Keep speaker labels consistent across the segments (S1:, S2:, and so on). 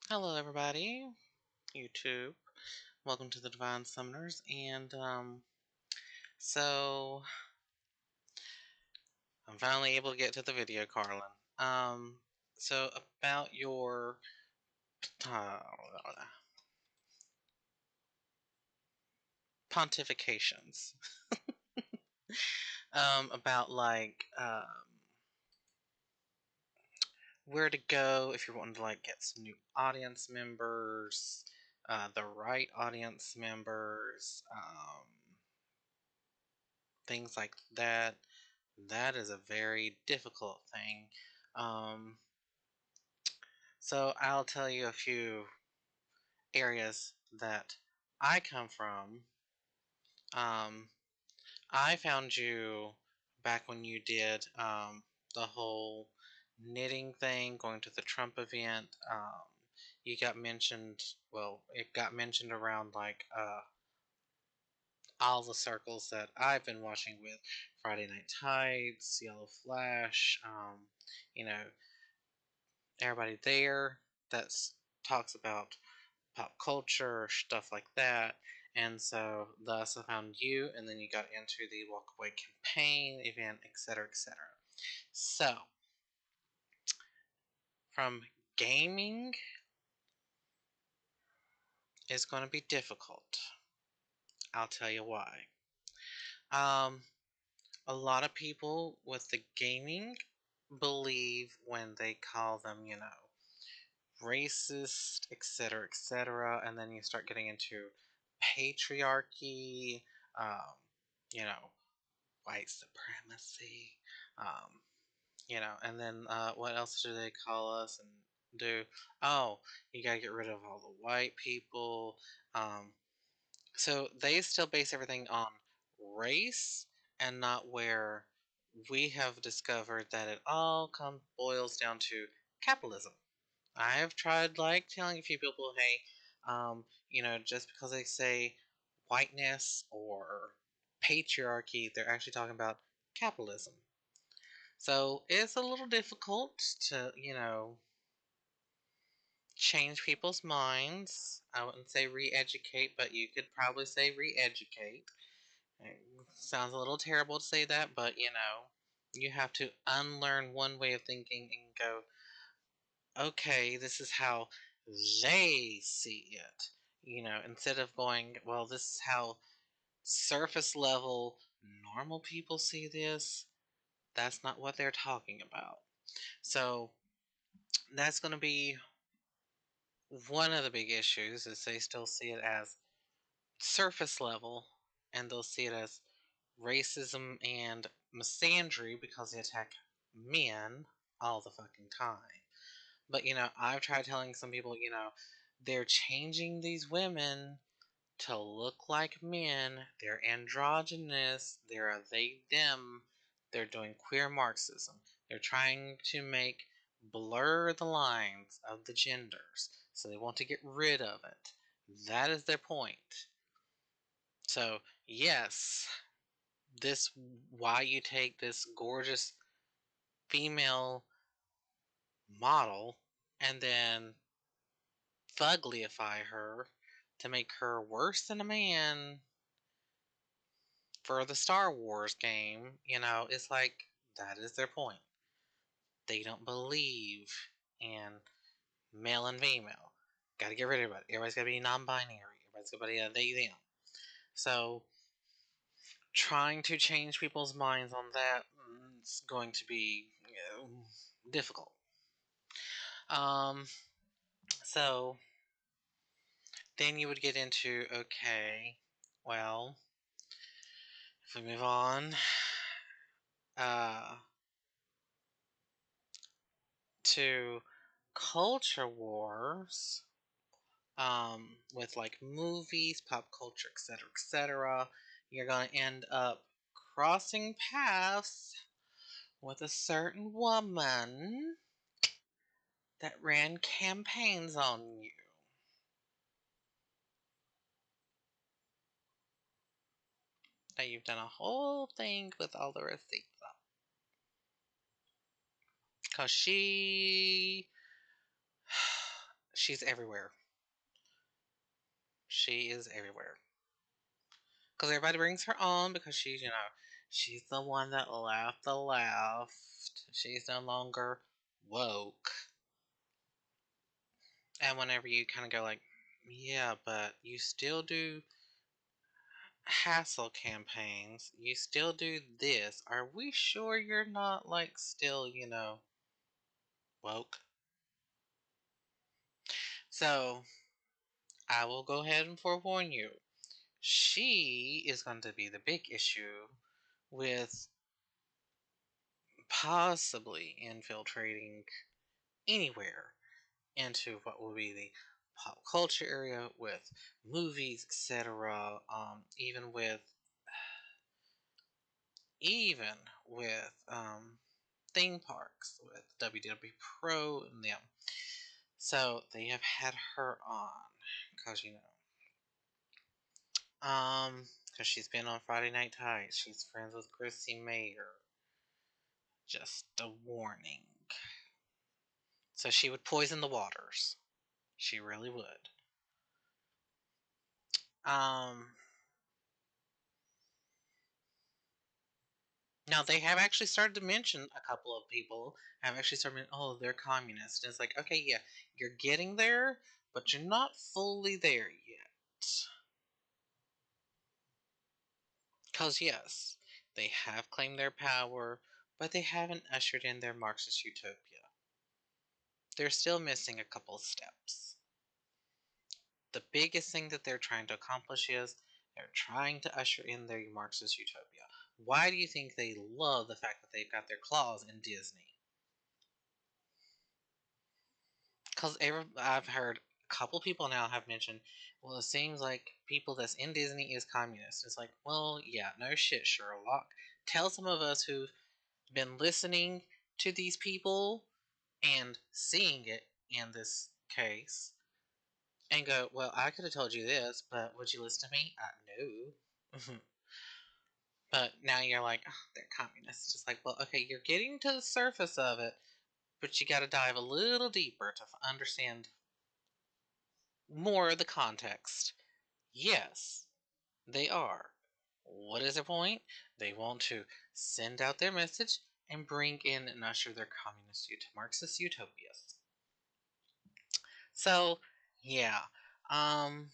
S1: Hello, everybody, YouTube. Welcome to the Divine Summoners. And so I'm finally able to get to the video, Karlyn. So about your pontifications, about where to go if you're wanting to get some new audience members, the right audience members, things like that. That is a very difficult thing. Um, so I'll tell you a few areas that I come from. Um, I found you back when you did the whole knitting thing, going to the Trump event. You got mentioned, well, it got mentioned around all the circles that I've been watching with Friday Night Tides, Yellow Flash, you know, everybody there that talks about pop culture, stuff like that. And so thus I found you, and then you got into the Walk Away campaign event, etc., etc. So, from gaming is going to be difficult. I'll tell you why. Um, a lot of people with the gaming believe when they call them, racist, etc., etc., and then you start getting into patriarchy, um, you know, white supremacy, um, and then what else do they call us and do? Oh, you gotta get rid of all the white people. So they still base everything on race and not where we have discovered that it all boils down to capitalism. I have tried telling a few people, hey, just because they say whiteness or patriarchy, they're actually talking about capitalism. So it's a little difficult to, change people's minds. I wouldn't say re-educate, but you could probably say re-educate. It sounds a little terrible to say that, but you have to unlearn one way of thinking and go, okay, this is how they see it. Instead of going, well, this is how surface level normal people see this, that's not what they're talking about. So that's going to be one of the big issues is they still see it as surface level and they'll see it as racism and misandry because they attack men all the fucking time. But, I've tried telling some people, they're changing these women to look like men. They're androgynous. They're a they, them. They're doing queer Marxism. They're trying to blur the lines of the genders. So they want to get rid of it. That is their point. So, yes, why you take this gorgeous female model and then fuglify her to make her worse than a man for the Star Wars game, it's like that is their point. They don't believe in male and female. Gotta get rid of everybody. Everybody's gotta be non-binary. Everybody's gotta be a they, them. So, trying to change people's minds on that is going to be difficult. Um, so then you would get into, okay, well, if we move on, uh, to culture wars, with movies, pop culture, etc., etc., you're going to end up crossing paths with a certain woman that ran campaigns on you. Now you've done a whole thing with all the receipts up. Because She's everywhere. She is everywhere. Because everybody brings her on because she's the one that laughed the left. She's no longer woke. And whenever you kind of go like, yeah, but you still do hassle campaigns. You still do this. Are we sure you're not like still, woke? So I will go ahead and forewarn you. She is going to be the big issue with possibly infiltrating anywhere into what will be the pop culture area with movies, etc. Even with theme parks with WWE Pro and them. So they have had her on because because she's been on Friday Night Tights. She's friends with Chrissy Mayer. Just a warning. So she would poison the waters. She really would. Um, Now they have actually started to mention a couple of people have actually started mentioning, oh, they're communist. And it's like, okay, yeah, you're getting there, but you're not fully there yet. Because yes, they have claimed their power, but they haven't ushered in their Marxist utopia. They're still missing a couple steps. The biggest thing that they're trying to accomplish is they're trying to usher in their Marxist utopia. Why do you think they love the fact that they've got their claws in Disney? Because I've heard a couple people now have mentioned, well, it seems like people that's in Disney is communist. It's like, well, yeah, no shit, Sherlock. Tell some of us who've been listening to these people and seeing it in this case and go, well, I could have told you this, but would you listen to me? No. But now you're like, oh, they're communists. Just like, well, okay, you're getting to the surface of it, but you got to dive a little deeper to understand more of the context. Yes, they are. What is their point? They want to send out their message and bring in and usher their Marxist utopias. So, yeah. Um,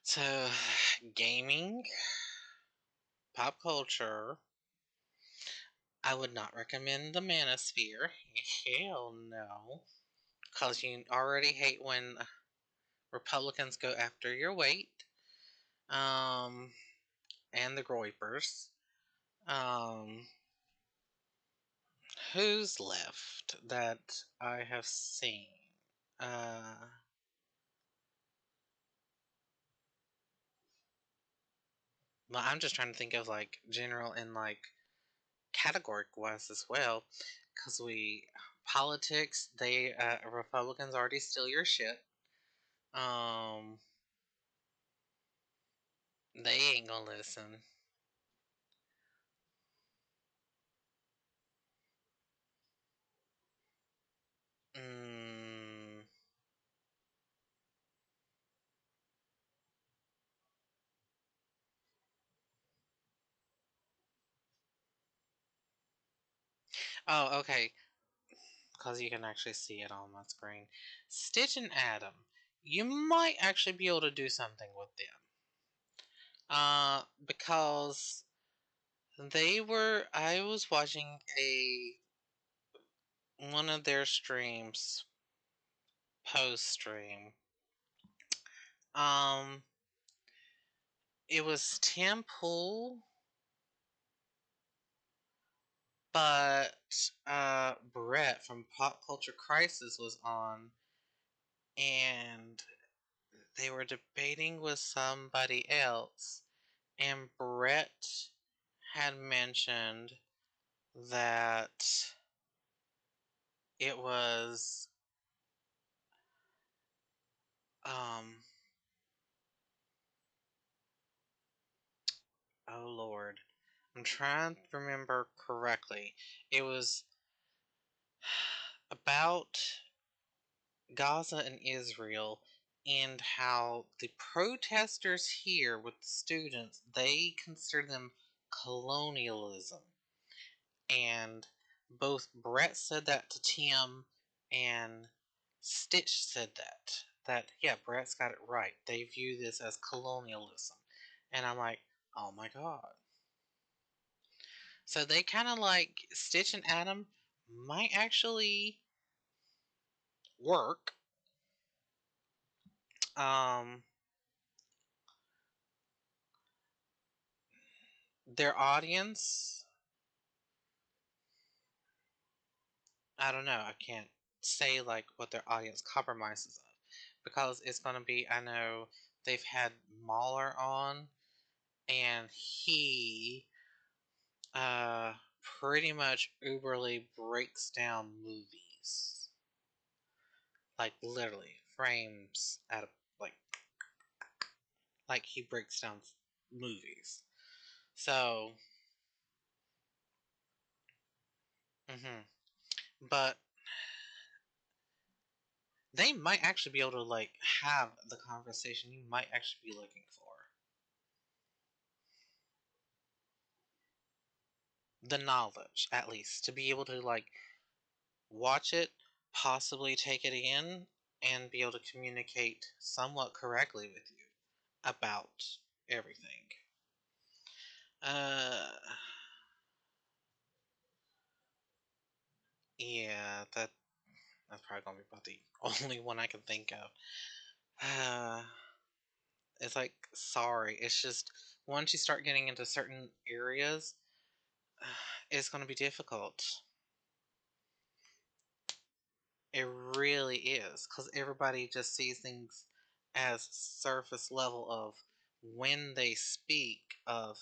S1: so, gaming, pop culture, I would not recommend the Manosphere. Hell no. Because you already hate when Republicans go after your weight. Um, and the Groypers. Um, who's left that I have seen? Uh, well, I'm just trying to think of like general and like categoric wise as well, because politics they Republicans already steal your shit. Um, they ain't gonna listen. Mm, oh, okay. Because you can actually see it on my screen. Stitch and Adam. You might actually be able to do something with them. Because I was watching one of their streams, post stream. Um, it was Tim Pool, but Brett from Pop Culture Crisis was on, and they were debating with somebody else, and Brett had mentioned that it was um oh Lord, I'm trying to remember correctly. It was about Gaza and Israel, and how the protesters here with the students, they consider them colonialism. And both Brett said that to Tim, and Stitch said that. That, yeah, Brett's got it right. They view this as colonialism. And I'm like, oh my god. So they kind of like Stitch and Adam might actually work. Um, their audience, I don't know. I can't say like what their audience compromises of because it's going to be. I know they've had Mahler on, and he uh pretty much uberly breaks down movies, like literally frames out of like he breaks down movies. So, but they might actually be able to like have the conversation you might actually be looking for. The knowledge, at least, to be able to like watch it, possibly take it in, and be able to communicate somewhat correctly with you about everything. Uh, yeah, that's probably gonna be about the only one I can think of. It's like sorry, it's just once you start getting into certain areas, it's gonna be difficult. It really is, because everybody just sees things as surface level of when they speak of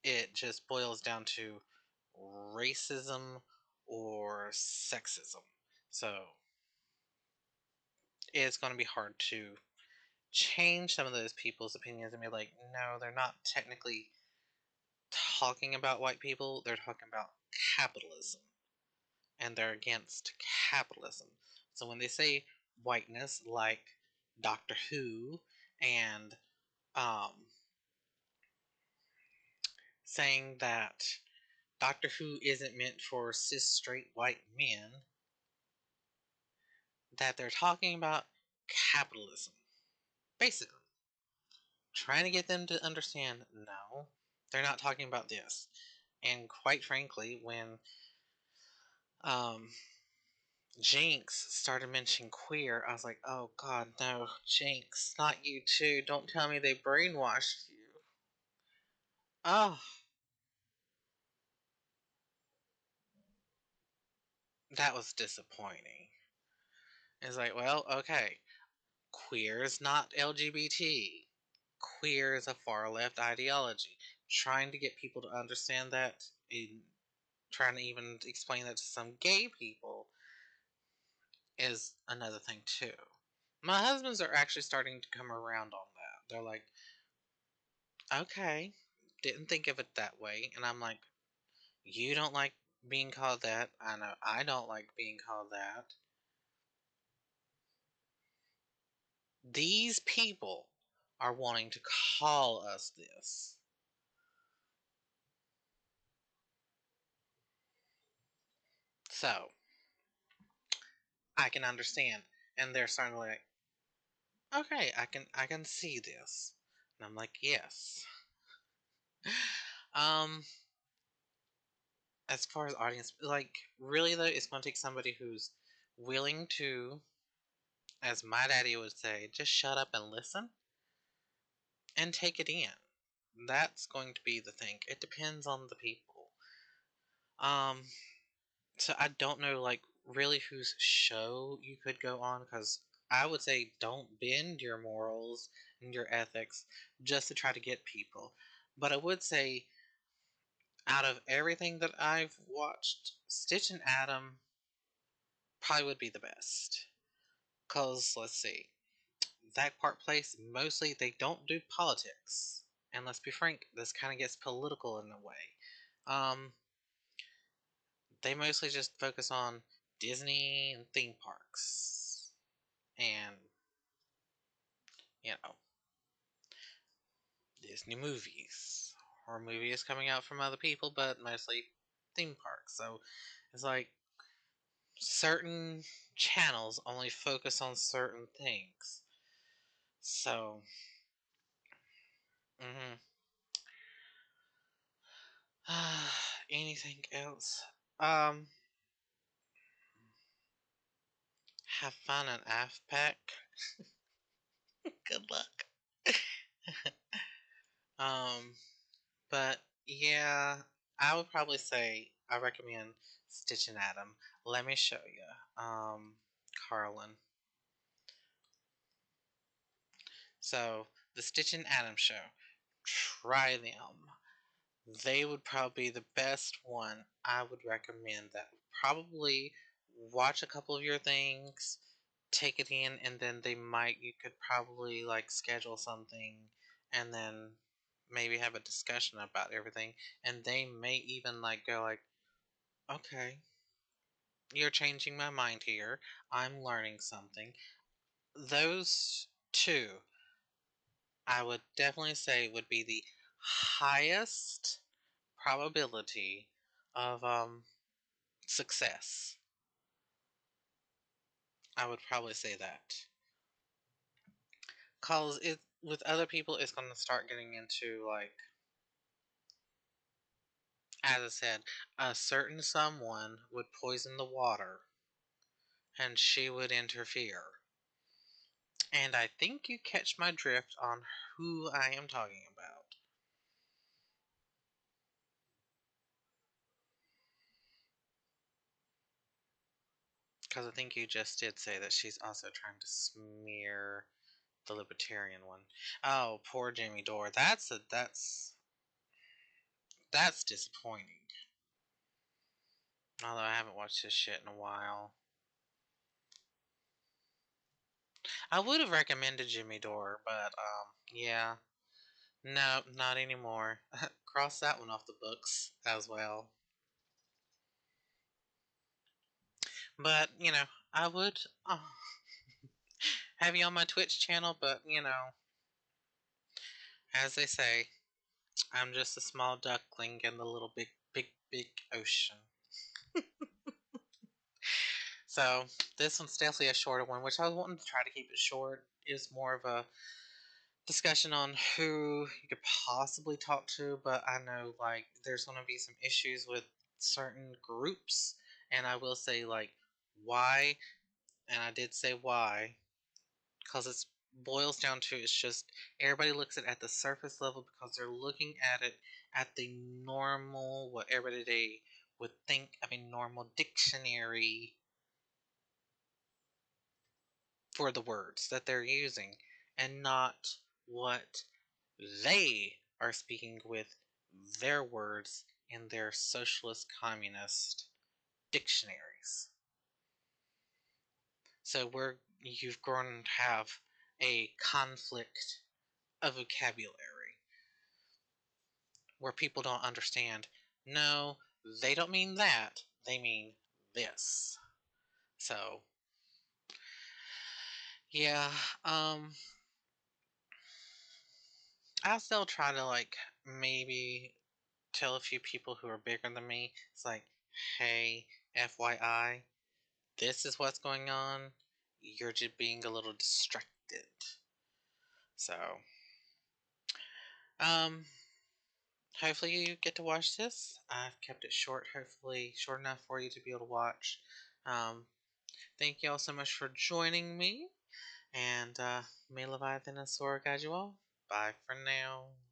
S1: it just boils down to racism or sexism. So it's going to be hard to change some of those people's opinions and be like, no, they're not technically talking about white people, they're talking about capitalism. And they're against capitalism. So when they say whiteness, like Doctor Who, and um, saying that Doctor Who isn't meant for cis straight white men, that they're talking about capitalism. Basically, trying to get them to understand no, they're not talking about this. And quite frankly, when um, Jinx started mentioning queer, I was like, oh god, no, Jinx, not you too. Don't tell me they brainwashed you. Oh, that was disappointing. It's like, well, okay, queer is not LGBT. Queer is a far left ideology. Trying to get people to understand that, and trying to even explain that to some gay people, is another thing too. My husbands are actually starting to come around on that. They're like, okay, didn't think of it that way. And I'm like, you don't like being called that. I know I don't like being called that. These people are wanting to call us this. So, I can understand. And they're starting to like, okay, I can see this. And I'm like, yes. Um, as far as audience, like, really though, it's going to take somebody who's willing to, as my daddy would say, just shut up and listen and take it in. That's going to be the thing. It depends on the people. Um, so I don't know, like, really whose show you could go on, because I would say don't bend your morals and your ethics just to try to get people. But I would say, out of everything that I've watched, Stitch and Adam probably would be the best. Because, let's see, that part place, mostly they don't do politics. And let's be frank, this kind of gets political in a way. Um, they mostly just focus on Disney and theme parks. And, you know, Disney movies. Or movies coming out from other people, but mostly theme parks. So it's like certain channels only focus on certain things. So, mhm. Anything else? Um, have fun in AFPAC. Good luck. um, but yeah, I would probably say I recommend Stitch and Adam. Let me show you. Karlyn. So the Stitch and Adam show. Try them. They would probably be the best one. I would recommend that. Probably watch a couple of your things, take it in, and then you could probably like schedule something and then maybe have a discussion about everything. And they may even like go like, okay, you're changing my mind here. I'm learning something. Those two, I would definitely say would be the highest probability of success. I would probably say that. Cause it with other people it's gonna start getting into like as I said, a certain someone would poison the water and she would interfere. And I think you catch my drift on who I am talking about. Because I think you just did say that she's also trying to smear the libertarian one. Oh, poor Jamie Dore. That's disappointing. Although I haven't watched this shit in a while. I would have recommended Jimmy Dore, but yeah. No, not anymore. Cross that one off the books as well. But, I would have you on my Twitch channel, but, as they say, I'm just a small duckling in the little big, big, big ocean. So, this one's definitely a shorter one, which I was wanting to try to keep it short. It's more of a discussion on who you could possibly talk to, but I know, like, there's going to be some issues with certain groups, and I will say, like, why, and I did say why, because it boils down to it's just everybody looks at the surface level because they're looking at it at the normal what everybody would think of a normal dictionary for the words that they're using and not what they are speaking with their words in their socialist communist dictionaries. So you've grown to have a conflict of vocabulary where people don't understand. No, they don't mean that. They mean this. So, yeah, I'll still try to like maybe tell a few people who are bigger than me. It's like, hey, FYI, this is what's going on. You're just being a little distracted. So, um, hopefully you get to watch this. I've kept it short, hopefully short enough for you to be able to watch. Um, thank you all so much for joining me. And may Leviathan and Asura guide you all. Bye for now.